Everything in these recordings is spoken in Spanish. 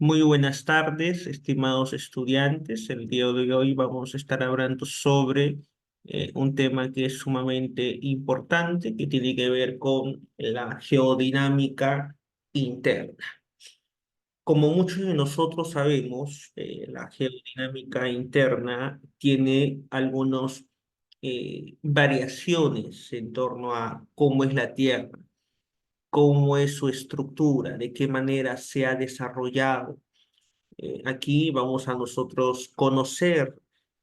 Muy buenas tardes, estimados estudiantes. El día de hoy vamos a estar hablando sobre un tema que es sumamente importante, que tiene que ver con la geodinámica interna. Como muchos de nosotros sabemos, la geodinámica interna tiene algunas variaciones en torno a cómo es la Tierra, cómo es su estructura, de qué manera se ha desarrollado. Aquí vamos a nosotros conocer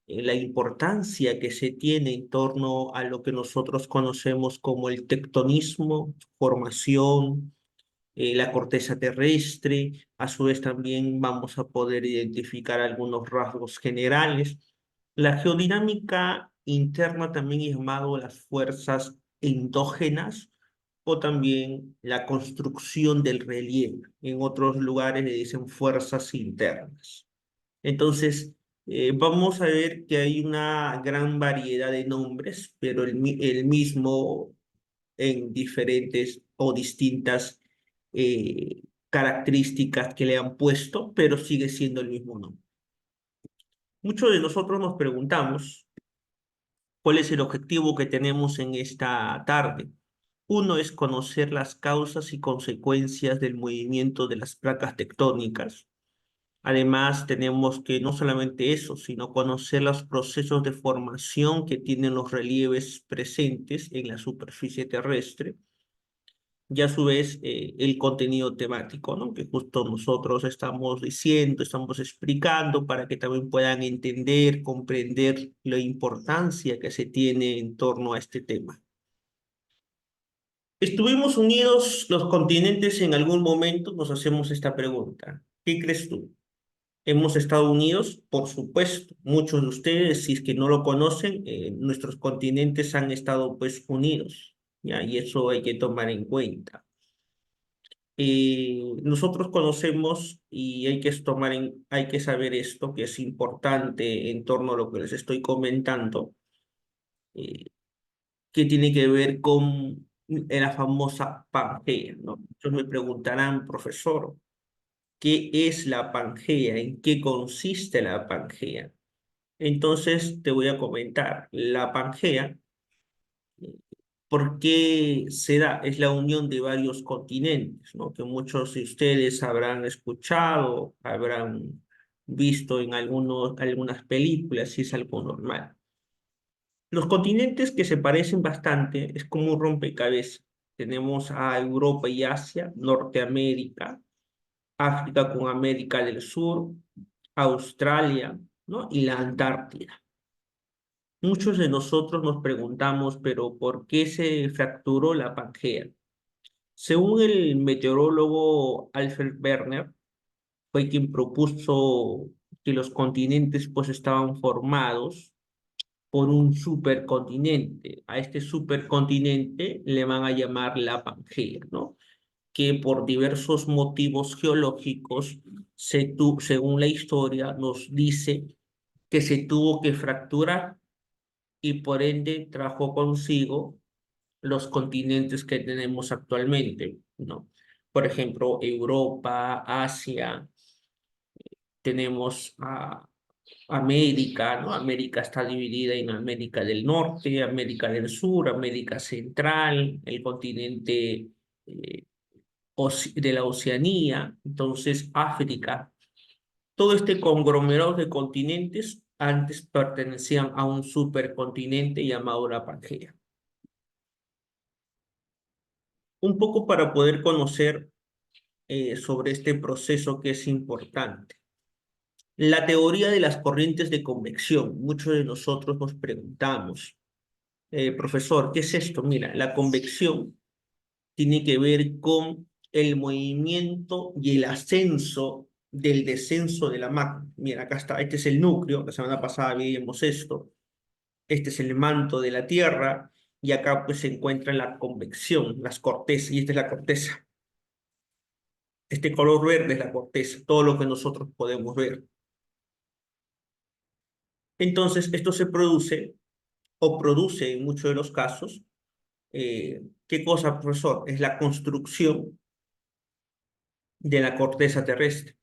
la importancia que se tiene en torno a lo que nosotros conocemos como el tectonismo, formación, la corteza terrestre. A su vez también vamos a poder identificar algunos rasgos generales. La geodinámica interna también es llamado las fuerzas endógenas o también la construcción del relieve. En otros lugares le dicen fuerzas internas. Entonces, vamos a ver que hay una gran variedad de nombres, pero el mismo en diferentes o distintas características que le han puesto, pero sigue siendo el mismo nombre. Muchos de nosotros nos preguntamos cuál es el objetivo que tenemos en esta tarde. Uno es conocer las causas y consecuencias del movimiento de las placas tectónicas. Además, tenemos que no solamente eso, sino conocer los procesos de formación que tienen los relieves presentes en la superficie terrestre y a su vez el contenido temático, ¿no? Que justo nosotros estamos diciendo, estamos explicando para que también puedan entender, comprender la importancia que se tiene en torno a este tema. ¿Estuvimos unidos los continentes en algún momento? Nos hacemos esta pregunta. ¿Qué crees tú? ¿Hemos estado unidos? Por supuesto. Muchos de ustedes, si es que no lo conocen, nuestros continentes han estado pues unidos, ¿ya? Y eso hay que tomar en cuenta. Nosotros conocemos y hay que saber esto, que es importante en torno a lo que les estoy comentando, eh, que tiene que ver con la famosa Pangea, ¿no? Muchos me preguntarán, profesor, ¿qué es la Pangea? ¿En qué consiste la Pangea? Entonces te voy a comentar, la Pangea, ¿por qué se da? Es la unión de varios continentes, ¿no? Que muchos de ustedes habrán escuchado, habrán visto en algunas películas, y es algo normal. Los continentes que se parecen bastante es como un rompecabezas. Tenemos a Europa y Asia, Norteamérica, África con América del Sur, Australia, ¿no? Y la Antártida. Muchos de nosotros nos preguntamos, pero ¿por qué se fracturó la Pangea? Según el meteorólogo Alfred Wegener, fue quien propuso que los continentes pues estaban formados por un supercontinente. A este supercontinente le van a llamar la Pangea, ¿no? Que por diversos motivos geológicos, según la historia, nos dice que se tuvo que fracturar y por ende trajo consigo los continentes que tenemos actualmente, ¿no? Por ejemplo, Europa, Asia, tenemos a América, ¿no? América está dividida en América del Norte, América del Sur, América Central, el continente eh, de la Oceanía, entonces África. Todo este conglomerado de continentes antes pertenecían a un supercontinente llamado la Pangea. Un poco para poder conocer sobre este proceso que es importante. La teoría de las corrientes de convección. Muchos de nosotros nos preguntamos, profesor, ¿qué es esto? Mira, la convección tiene que ver con el movimiento y el ascenso del descenso de la magma. Mira, acá está, este es el núcleo, la semana pasada vimos esto, este es el manto de la Tierra, y acá pues se encuentra la convección, las cortezas, y esta es la corteza. Este color verde es la corteza, todo lo que nosotros podemos ver. Entonces, esto se produce o produce en muchos de los casos, ¿qué cosa, profesor? Es la construcción de la corteza terrestre.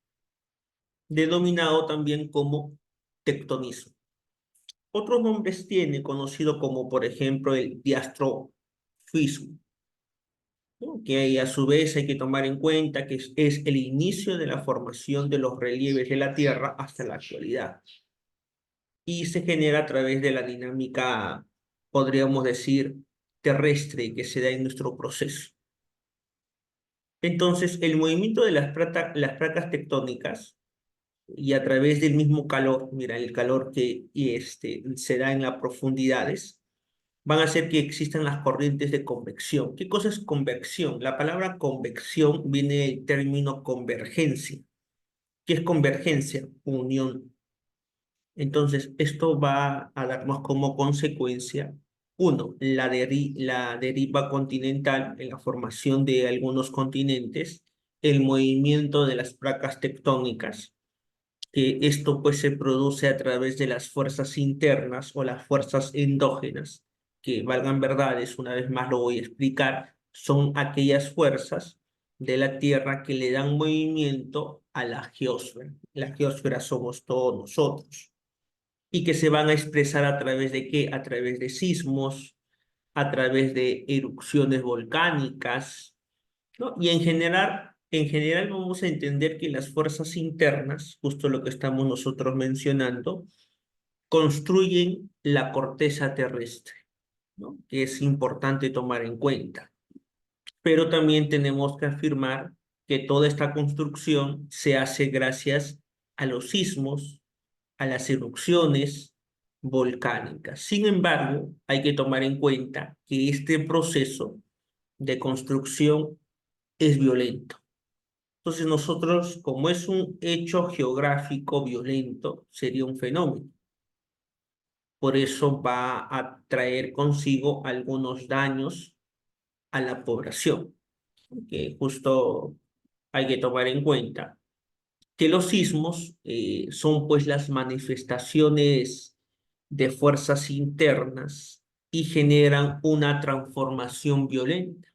denominado también como tectonismo. Otros nombres tiene, conocido como, por ejemplo, el diastrofismo, ¿no? Que a su vez hay que tomar en cuenta que es el inicio de la formación de los relieves de la Tierra hasta la actualidad y se genera a través de la dinámica, podríamos decir, terrestre que se da en nuestro proceso. Entonces, el movimiento de las placas tectónicas y a través del mismo calor, mira, el calor que se da en las profundidades, van a hacer que existan las corrientes de convección. ¿Qué cosa es convección? La palabra convección viene del término convergencia. ¿Qué es convergencia? Unión. Entonces, esto va a darnos como consecuencia, uno, la deriva continental en la formación de algunos continentes, el movimiento de las placas tectónicas, que esto pues se produce a través de las fuerzas internas o las fuerzas endógenas, que valgan verdades, una vez más lo voy a explicar, son aquellas fuerzas de la Tierra que le dan movimiento a la geósfera. La geósfera somos todos nosotros y que se van a expresar a través de qué? A través de sismos, a través de erupciones volcánicas, ¿no? Y en general vamos a entender que las fuerzas internas, justo lo que estamos nosotros mencionando, construyen la corteza terrestre, ¿no? Que es importante tomar en cuenta. Pero también tenemos que afirmar que toda esta construcción se hace gracias a los sismos, a las erupciones volcánicas. Sin embargo, hay que tomar en cuenta que este proceso de construcción es violento. Entonces nosotros, como es un hecho geográfico violento, sería un fenómeno. Por eso va a traer consigo algunos daños a la población, que justo hay que tomar en cuenta que los sismos son pues las manifestaciones de fuerzas internas y generan una transformación violenta.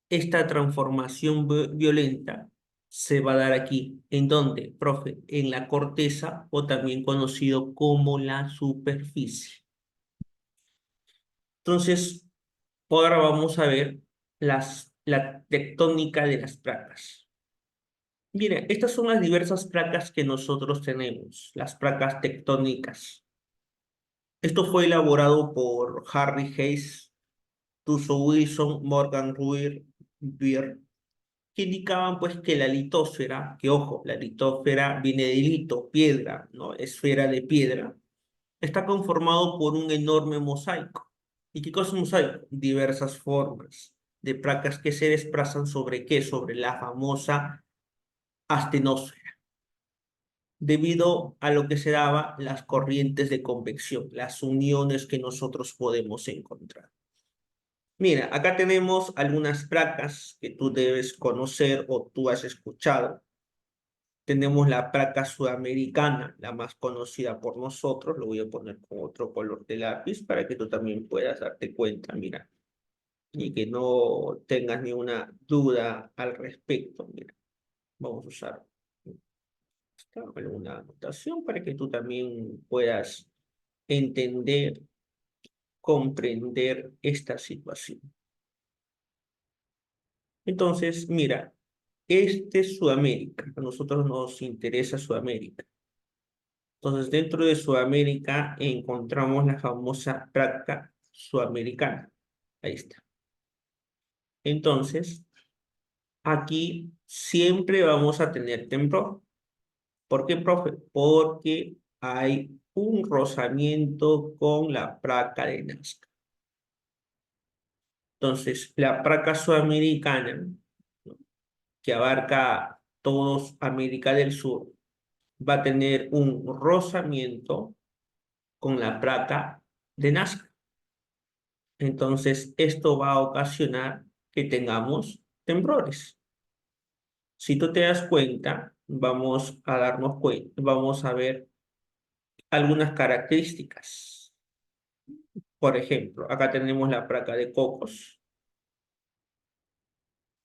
Esta transformación violenta se va a dar aquí. ¿En dónde, profe? En la corteza o también conocido como la superficie. Entonces, ahora vamos a ver la tectónica de las placas. Mire, estas son las diversas placas que nosotros tenemos, las placas tectónicas. Esto fue elaborado por Harry Hayes, Tuso Wilson, Morgan Ruir, Beer, que indicaban pues que la litósfera, que ojo, la litósfera viene de lito, piedra, ¿no? Esfera de piedra, está conformado por un enorme mosaico. ¿Y qué cosa es un mosaico? Diversas formas de placas que se desplazan sobre qué, sobre la famosa astenosfera, debido a lo que se daba las corrientes de convección, las uniones que nosotros podemos encontrar. Mira, acá tenemos algunas placas que tú debes conocer o tú has escuchado. Tenemos la placa sudamericana, la más conocida por nosotros. Lo voy a poner con otro color de lápiz para que tú también puedas darte cuenta, mira, y que no tengas ninguna duda al respecto. Mira, vamos a usar alguna anotación para que tú también puedas entender, comprender esta situación. Entonces, mira, este es Sudamérica. A nosotros nos interesa Sudamérica. Entonces, dentro de Sudamérica encontramos la famosa placa sudamericana. Ahí está. Entonces, aquí siempre vamos a tener temblor. ¿Por qué, profe? Porque hay un rozamiento con la placa de Nazca. Entonces, la placa sudamericana, ¿no? Que abarca todos América del Sur, va a tener un rozamiento con la placa de Nazca. Entonces, esto va a ocasionar que tengamos temblores. Si tú te das cuenta, vamos a darnos cuenta, vamos a ver algunas características. Por ejemplo, acá tenemos la placa de Cocos.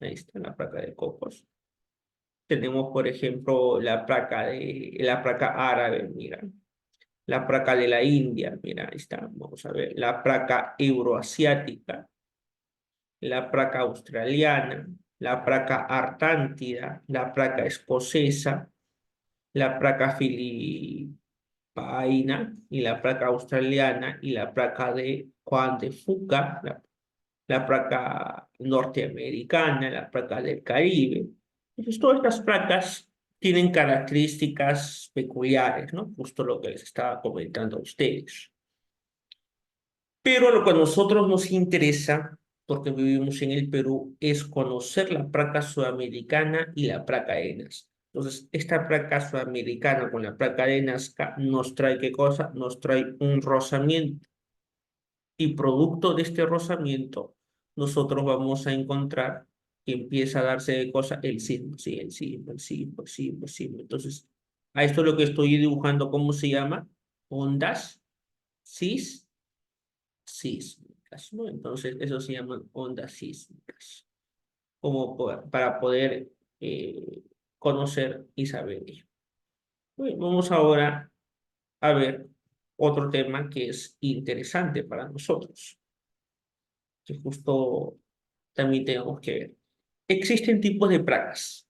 Ahí está la placa de Cocos. Tenemos, por ejemplo, la placa árabe, mira, la placa de la India, mira, ahí está, vamos a ver, la placa euroasiática, la placa australiana, la placa artántida, la placa escocesa, la placa filipaina y la placa australiana y la placa de Juan de Fuca, la placa norteamericana, la placa del Caribe. Entonces, todas estas placas tienen características peculiares, ¿no? Justo lo que les estaba comentando a ustedes. Pero lo que a nosotros nos interesa, porque vivimos en el Perú, es conocer la placa sudamericana y la placa de Nazca. Entonces, esta placa sudamericana con la placa de Nazca nos trae ¿qué cosa? Nos trae un rozamiento. Y producto de este rozamiento, nosotros vamos a encontrar que empieza a darse de cosas el sismo, sí, el sismo, el sismo, el sismo, el sismo. Entonces, a esto lo que estoy dibujando, ¿cómo se llama? Ondas sis sísmicas, ¿no? Entonces, eso se llaman ondas sísmicas, como para poder conocer y saber ello. Bueno, vamos ahora a ver otro tema que es interesante para nosotros, que justo también tenemos que ver. Existen tipos de placas.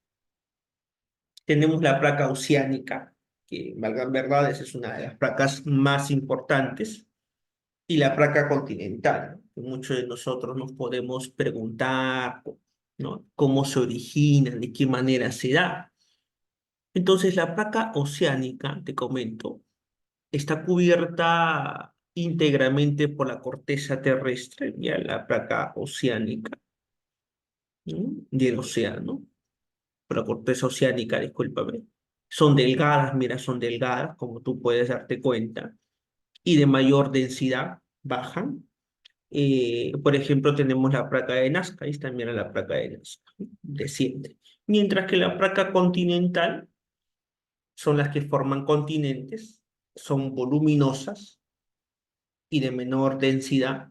Tenemos la placa oceánica, que, valgan verdades, es una de las placas más importantes, y la placa continental, que muchos de nosotros nos podemos preguntar, ¿no? ¿Cómo se origina? ¿De qué manera se da? Entonces, la placa oceánica, te comento, está cubierta íntegramente por la corteza terrestre, ya la placa oceánica, ¿no? Del océano, por la corteza oceánica, discúlpame. Son delgadas, mira, son delgadas, como tú puedes darte cuenta, y de mayor densidad, bajan. Por ejemplo, tenemos la placa de Nazca, ahí está, mira la placa de Nazca, desciende. Mientras que la placa continental son las que forman continentes, son voluminosas y de menor densidad.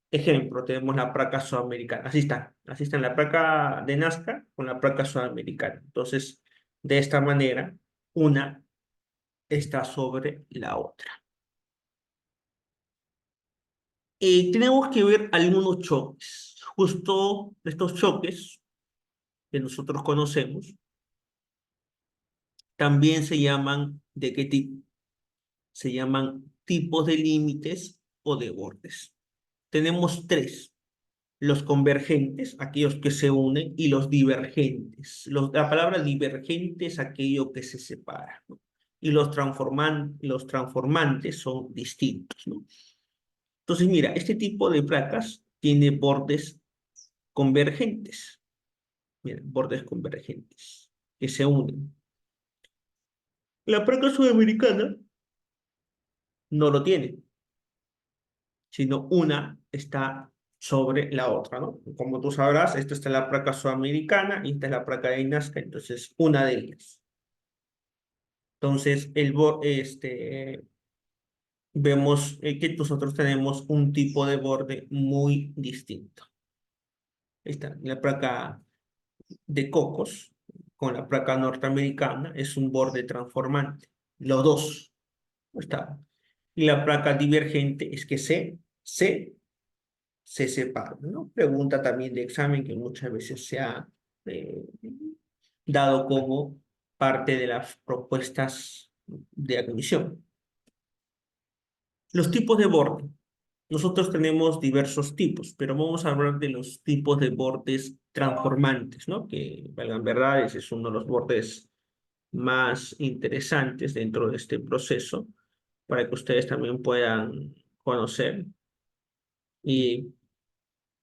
Ejemplo, tenemos la placa sudamericana, así está la placa de Nazca con la placa sudamericana. Entonces, de esta manera, una está sobre la otra. Tenemos que ver algunos choques. Justo estos choques que nosotros conocemos también se llaman, ¿de qué tipo? Se llaman tipos de límites o de bordes. Tenemos tres: los convergentes, aquellos que se unen, y los divergentes. La palabra divergente es aquello que se separa, ¿no? Y los transformantes son distintos, ¿no? Entonces, mira, este tipo de placas tiene bordes convergentes. Mira, bordes convergentes que se unen. La placa sudamericana no lo tiene, sino una está sobre la otra, ¿no? Como tú sabrás, esta está en la placa sudamericana y esta es la placa de Nazca, entonces una de ellas. Entonces, vemos que nosotros tenemos un tipo de borde muy distinto. Esta, la placa de Cocos con la placa norteamericana es un borde transformante. Los dos, está. Y la placa divergente es que se separan, ¿no? Pregunta también de examen que muchas veces se ha eh, dado como parte de las propuestas de admisión. Los tipos de borde. Nosotros tenemos diversos tipos, pero vamos a hablar de los tipos de bordes transformantes, ¿no? Que, valgan verdades, es uno de los bordes más interesantes dentro de este proceso, para que ustedes también puedan conocer y,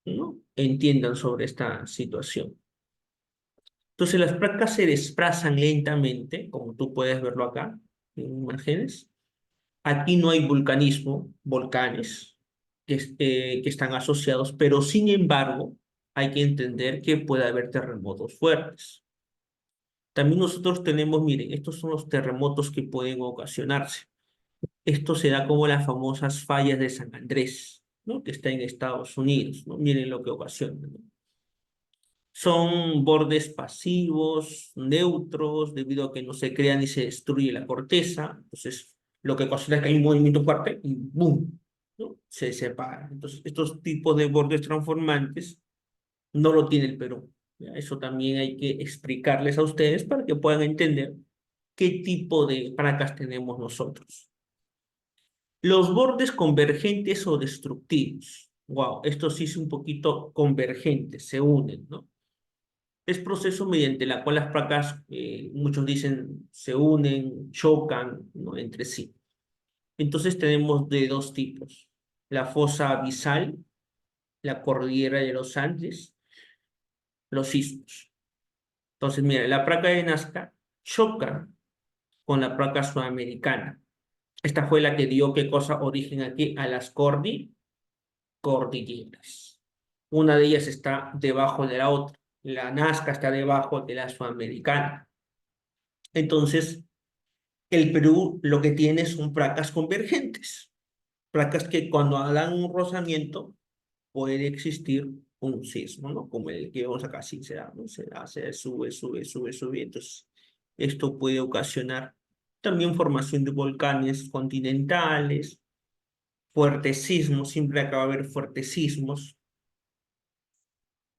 ¿no?, entiendan sobre esta situación. Entonces, las placas se desplazan lentamente, como tú puedes verlo acá en imágenes. Aquí no hay volcanes que están asociados, pero sin embargo, hay que entender que puede haber terremotos fuertes. También nosotros tenemos, miren, estos son los terremotos que pueden ocasionarse. Esto se da como las famosas fallas de San Andrés, ¿no? Que está en Estados Unidos, ¿no? Miren lo que ocasiona, ¿no? Son bordes pasivos, neutros, debido a que no se crea ni se destruye la corteza. Entonces, lo que ocasiona es que hay un movimiento fuerte y ¡boom! ¿No? Se separa. Entonces, estos tipos de bordes transformantes no lo tiene el Perú. ¿Ya? Eso también hay que explicarles a ustedes para que puedan entender qué tipo de placas tenemos nosotros. Los bordes convergentes o destructivos. Wow, esto sí es un poquito convergente, se unen, ¿no? Es proceso mediante la cual las placas, muchos dicen, se unen, chocan, ¿no? Entre sí. Entonces tenemos de dos tipos. La fosa abisal, la cordillera de los Andes, los istmos. Entonces, mira, la placa de Nazca choca con la placa sudamericana. Esta fue la que dio, ¿qué cosa? Origen aquí a las cordilleras. Una de ellas está debajo de la otra. La Nazca está debajo de la sudamericana. Entonces, el Perú lo que tiene son placas convergentes, placas que cuando dan un rozamiento puede existir un sismo, ¿no? Como el que vemos acá, sí se da, ¿no? Se sube, sube, sube, sube. Entonces, esto puede ocasionar también formación de volcanes continentales, fuertes sismos, siempre acaba de haber fuertes sismos.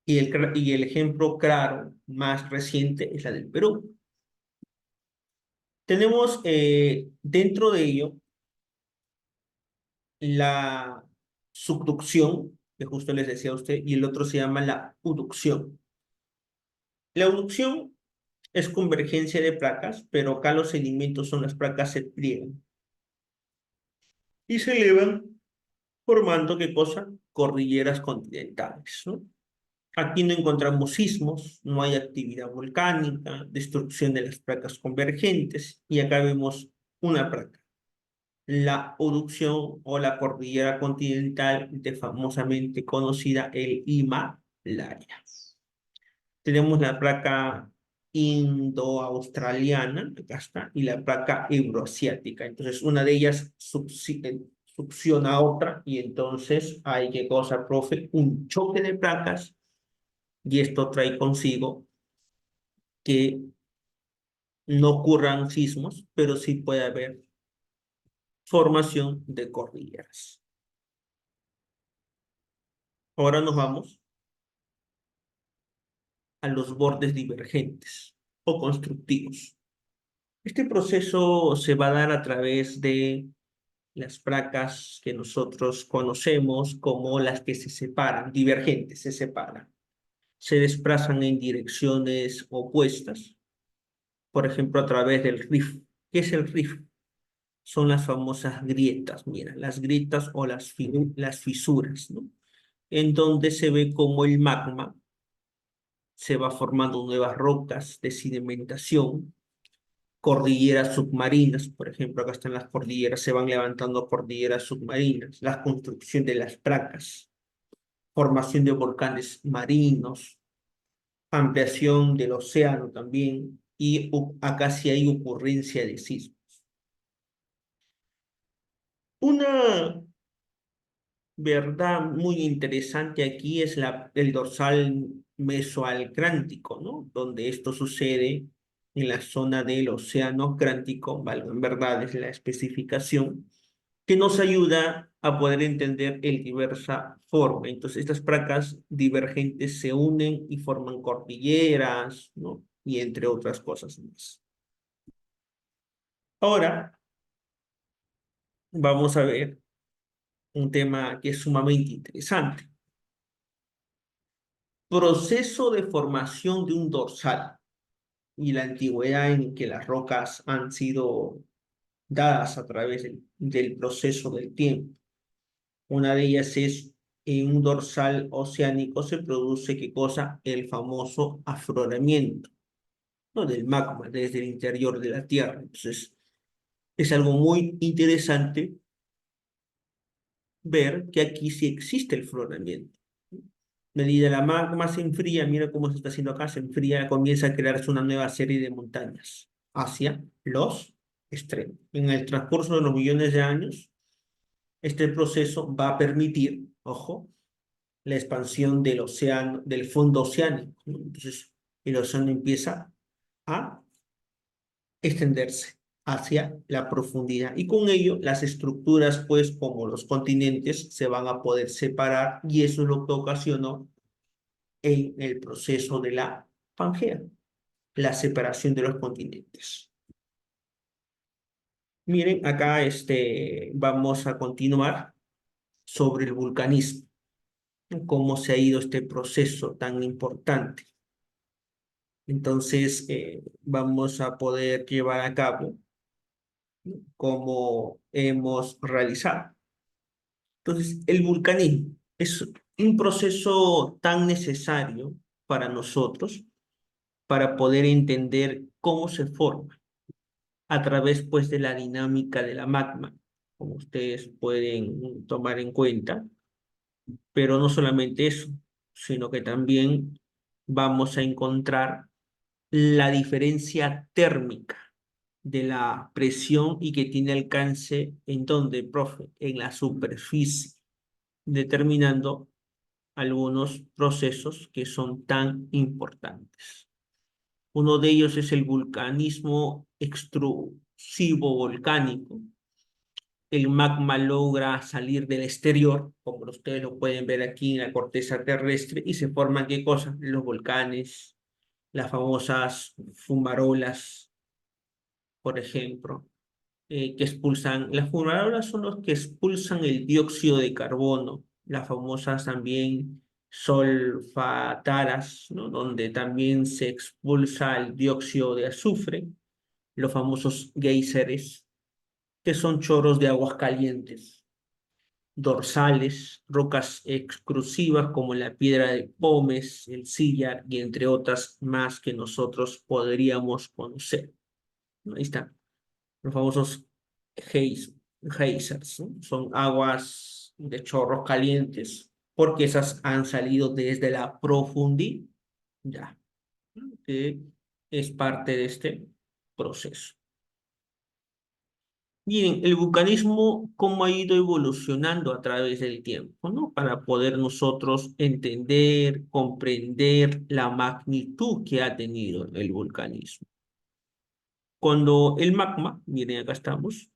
Y el ejemplo claro más reciente es la del Perú. Tenemos dentro de ello la subducción, que justo les decía a usted, y el otro se llama la uducción. La uducción es convergencia de placas, pero acá los sedimentos son las placas se pliegan y se elevan formando, ¿qué cosa? Cordilleras continentales, ¿no? Aquí no encontramos sismos, no hay actividad volcánica, destrucción de las placas convergentes, y acá vemos una placa, la uducción o la cordillera continental, de famosamente conocida el Himalaya. Tenemos la placa indo-australiana, acá está, y la placa euroasiática. Entonces, una de ellas succiona a otra, y entonces hay, ¿qué cosa, profe? Un choque de placas, y esto trae consigo que no ocurran sismos, pero sí puede haber formación de cordilleras. Ahora nos vamos a los bordes divergentes o constructivos. Este proceso se va a dar a través de las placas que nosotros conocemos como las que se separan, divergentes, se separan. Se desplazan en direcciones opuestas, por ejemplo, a través del rift. ¿Qué es el rift? Son las famosas grietas, mira, las grietas o las fisuras, ¿no? En donde se ve como el magma se va formando nuevas rocas de sedimentación, cordilleras submarinas, por ejemplo, acá están las cordilleras, se van levantando cordilleras submarinas, la construcción de las placas, formación de volcanes marinos, ampliación del océano también, y acá sí hay ocurrencia de sismos. Una verdad muy interesante aquí es el dorsal mesoalcrántico, ¿no? Donde esto sucede en la zona del océano Crántico, valga en verdad es la especificación, que nos ayuda a poder entender el diversa forma. Entonces, estas placas divergentes se unen y forman cordilleras, ¿no? Y entre otras cosas más. Ahora vamos a ver un tema que es sumamente interesante. Proceso de formación de un dorsal y la antigüedad en que las rocas han sido dadas a través del proceso del tiempo. Una de ellas es en un dorsal oceánico se produce, ¿qué cosa? El famoso afloramiento, ¿no? Del magma desde el interior de la Tierra. Entonces, es algo muy interesante ver que aquí sí existe el afloramiento. Medida la magma se enfría, mira cómo se está haciendo acá, se enfría, comienza a crearse una nueva serie de montañas hacia los extremos. En el transcurso de los millones de años, este proceso va a permitir, ojo, la expansión del océano, del fondo oceánico, ¿no? Entonces, el océano empieza a extenderse hacia la profundidad y con ello las estructuras, pues como los continentes, se van a poder separar y eso es lo que ocasionó en el proceso de la Pangea, la separación de los continentes. Miren, acá vamos a continuar sobre el vulcanismo, ¿no? Cómo se ha ido este proceso tan importante. Entonces, vamos a poder llevar a cabo, ¿no? Cómo hemos realizado. Entonces, el vulcanismo es un proceso tan necesario para nosotros para poder entender cómo se forma a través, pues, de la dinámica de la magma, como ustedes pueden tomar en cuenta, pero no solamente eso, sino que también vamos a encontrar la diferencia térmica de la presión y que tiene alcance en donde, profe, en la superficie, determinando algunos procesos que son tan importantes. Uno de ellos es el vulcanismo extrusivo volcánico. El magma logra salir del exterior, como ustedes lo pueden ver aquí en la corteza terrestre, y se forman ¿qué cosas? Los volcanes, las famosas fumarolas, por ejemplo, que expulsan, las fumarolas son los que expulsan el dióxido de carbono, las famosas también solfataras, ¿no? Donde también se expulsa el dióxido de azufre, los famosos géiseres, que son chorros de aguas calientes, dorsales, rocas exclusivas como la piedra de Pómez, el sillar y entre otras más que nosotros podríamos conocer, ¿no? Ahí están los famosos geys- geysers, ¿no? Son aguas de chorros calientes, porque esas han salido desde la profundidad, ¿no? Que es parte de este proceso. Miren, el vulcanismo, cómo ha ido evolucionando a través del tiempo, ¿no? Para poder nosotros entender, comprender la magnitud que ha tenido el vulcanismo. Cuando el magma, miren, acá estamos,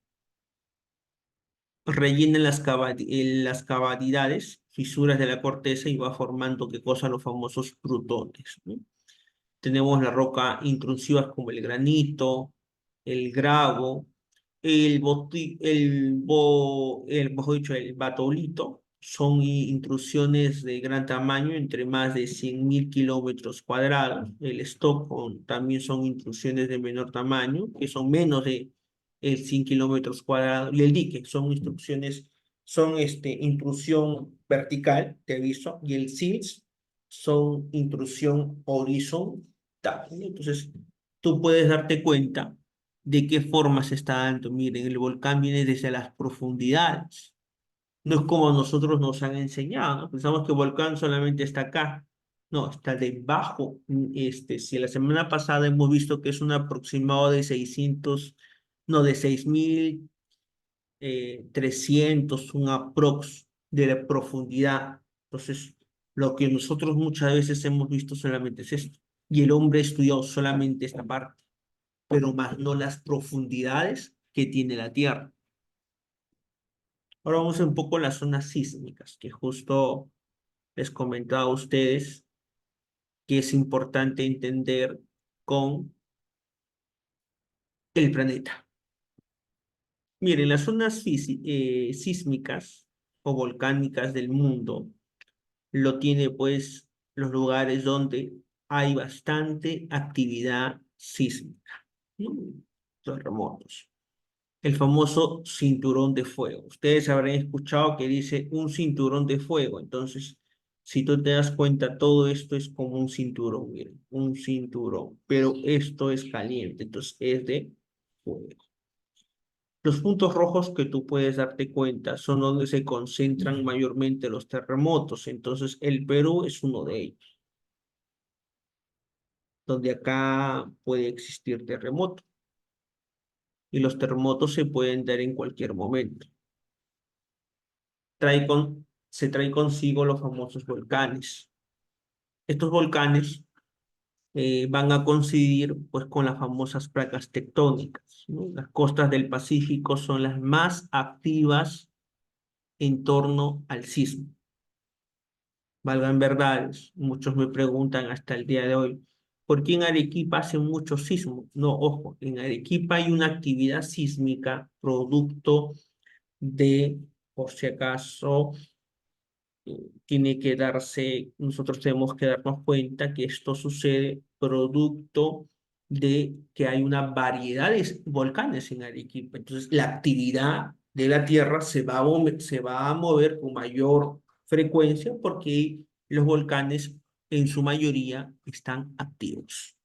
rellena las cavidades, fisuras de la corteza y va formando, ¿qué cosa? Los famosos plutones, ¿no? Tenemos la roca intrusivas como el granito, el gravo, mejor dicho, el batolito. Son intrusiones de gran tamaño, entre más de 100.000 kilómetros cuadrados. El Stockholm también son intrusiones de menor tamaño, que son menos de 100 kilómetros cuadrados. Y el dique son intrusión vertical, te aviso, y el SILS son intrusión horizontal. Entonces, tú puedes darte cuenta de qué forma se está dando. Miren, el volcán viene desde las profundidades. No es como a nosotros nos han enseñado, ¿no? Pensamos que el volcán solamente está acá. No, está debajo. Si la semana pasada hemos visto que es un aproximado de 600, no, de 6.300, un aprox de la profundidad. Entonces, lo que nosotros muchas veces hemos visto solamente es esto. Y el hombre ha estudiado solamente esta parte, pero más no las profundidades que tiene la Tierra. Ahora vamos un poco a las zonas sísmicas, que justo les comentaba a ustedes que es importante entender con el planeta. Miren, las zonas sísmicas o volcánicas del mundo lo tiene pues los lugares donde hay bastante actividad sísmica, ¿no? Terremotos. El famoso cinturón de fuego. Ustedes habrán escuchado que dice un cinturón de fuego. Entonces, si tú te das cuenta, todo esto es como un cinturón, miren, un cinturón, pero esto es caliente, entonces es de fuego. Los puntos rojos que tú puedes darte cuenta son donde se concentran mayormente los terremotos. Entonces, el Perú es uno de ellos, donde acá puede existir terremoto y los terremotos se pueden dar en cualquier momento. Trae se trae consigo los famosos volcanes. Estos volcanes van a coincidir pues con las famosas placas tectónicas, ¿no? Las costas del Pacífico son las más activas en torno al sismo. Valgan verdades, muchos me preguntan hasta el día de hoy, ¿por qué en Arequipa hace mucho sismo? No, ojo, en Arequipa hay una actividad sísmica producto de, por si acaso, tiene que darse, nosotros tenemos que darnos cuenta que esto sucede producto de que hay una variedad de volcanes en Arequipa. Entonces, la actividad de la Tierra se va a mover con mayor frecuencia porque los volcanes en su mayoría están activos.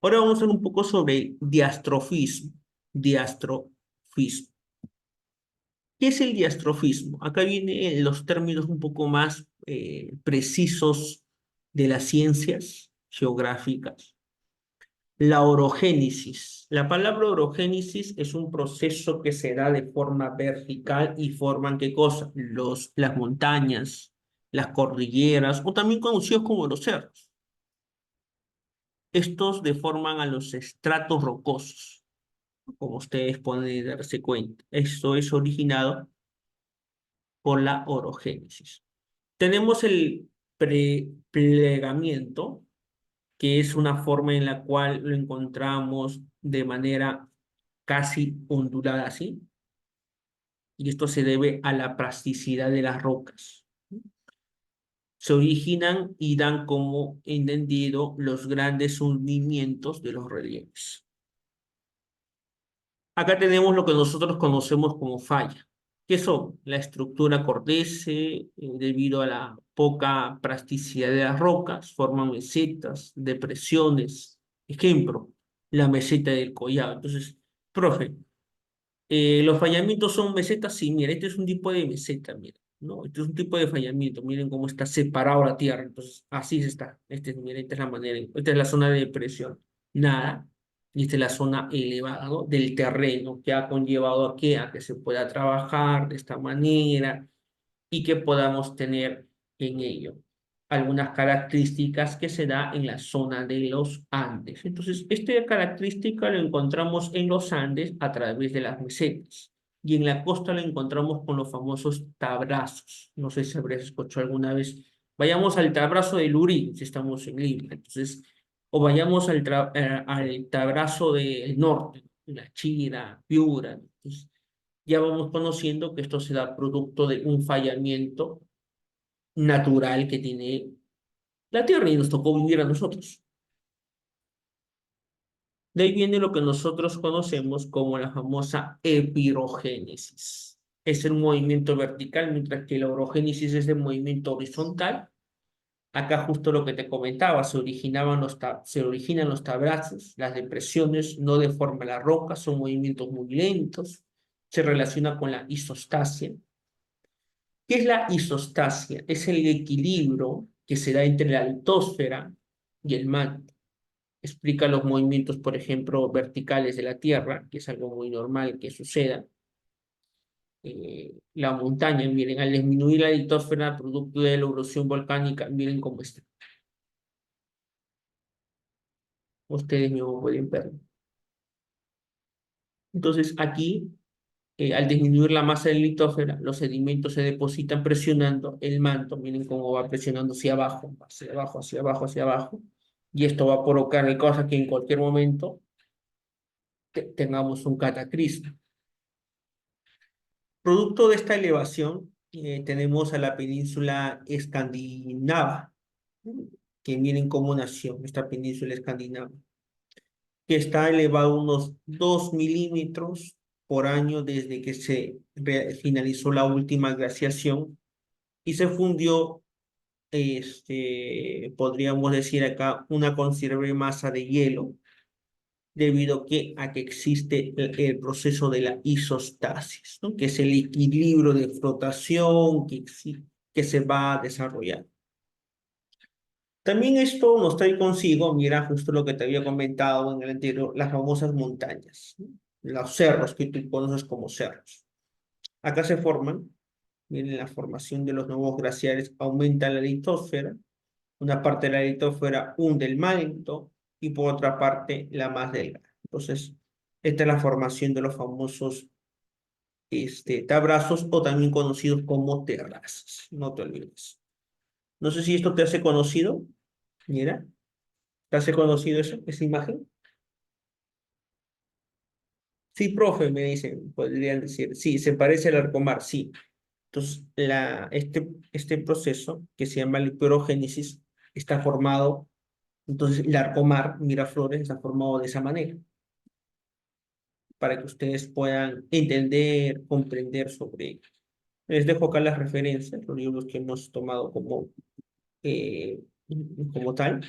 Ahora vamos a hablar un poco sobre diastrofismo. Diastrofismo. ¿Qué es el diastrofismo? Acá vienen los términos un poco más precisos de las ciencias geográficas. La orogénesis. La palabra orogénesis es un proceso que se da de forma vertical y forman ¿qué cosa? Las montañas, las cordilleras o también conocidos como los cerros. Estos deforman a los estratos rocosos, como ustedes pueden darse cuenta. Esto es originado por la orogénesis. Tenemos el plegamiento, que es una forma en la cual lo encontramos de manera casi ondulada así, y esto se debe a la plasticidad de las rocas. Se originan y dan como entendido los grandes hundimientos de los relieves. Acá tenemos lo que nosotros conocemos como falla. ¿Qué son? La estructura cordese, debido a la poca plasticidad de las rocas, forman mesetas, depresiones. Ejemplo, la meseta del Collado. Entonces, profe, los fallamientos son mesetas, sí, mira, este es un tipo de meseta, mira, ¿no? Este es un tipo de fallamiento, miren cómo está separado la tierra, entonces así se está, mira, esta es la manera, esta es la zona de depresión, nada, y esta es la zona elevada, ¿no? Del terreno, que ha conllevado a que se pueda trabajar de esta manera, y que podamos tener en ello algunas características que se da en la zona de los Andes. Entonces, esta característica lo encontramos en los Andes a través de las mesetas y en la costa lo encontramos con los famosos tabrazos. No sé si habrás escuchado alguna vez. Vayamos al tabrazo de Lurín, si estamos en Lima. Entonces, o vayamos al tabrazo del norte, la Chira, Piura. Entonces, ya vamos conociendo que esto se da producto de un fallamiento natural que tiene la Tierra y nos tocó vivir a nosotros. De ahí viene lo que nosotros conocemos como la famosa epirogénesis. Es el movimiento vertical, mientras que la orogénesis es el movimiento horizontal. Acá justo lo que te comentaba, se originan los tabrazos, las depresiones no deforman la roca, son movimientos muy lentos, se relaciona con la isostasia. ¿Qué es la isostasia? Es el equilibrio que se da entre la litosfera y el manto. Explica los movimientos, por ejemplo, verticales de la Tierra, que es algo muy normal que suceda. La montaña, miren, al disminuir la litosfera producto de la erupción volcánica, miren cómo está. Ustedes mismos pueden verlo. Entonces, aquí, al disminuir la masa de la litosfera, los sedimentos se depositan presionando el manto. Miren cómo va presionando hacia abajo, hacia abajo, hacia abajo, hacia abajo. Y esto va a provocar el cosa que en cualquier momento tengamos un cataclismo. Producto de esta elevación, tenemos a la península escandinava, que miren cómo nació esta península escandinava, que está elevado unos 2 milímetros por año desde que se finalizó la última glaciación y se fundió, podríamos decir acá, una considerable masa de hielo debido a que existe el proceso de la isostasis, ¿no? Que es el equilibrio de flotación que se va a desarrollar. También esto nos trae consigo, mira, justo lo que te había comentado en el anterior, las famosas montañas, ¿no? Los cerros que tú conoces como cerros. Acá se forman Miren, la formación de los nuevos glaciares aumenta la litosfera. Una parte de la litosfera hunde el manto y por otra parte la más delgada. Entonces, esta es la formación de los famosos tabrazos o también conocidos como terrazas. No te olvides. No sé si esto te hace conocido. Mira, ¿te hace conocido eso, esa imagen? Sí, profe, me dicen, podrían decir. Sí, se parece al arcomar, sí. Entonces, este proceso que se llama liporogénesis está formado, entonces el arcomar Miraflores está formado de esa manera, para que ustedes puedan entender, comprender sobre ello. Les dejo acá las referencias, los libros que hemos tomado eh, como tal,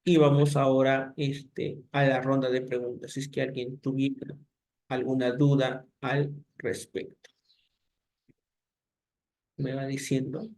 y vamos ahora a la ronda de preguntas, si es que alguien tuviera alguna duda al respecto. Me va diciendo.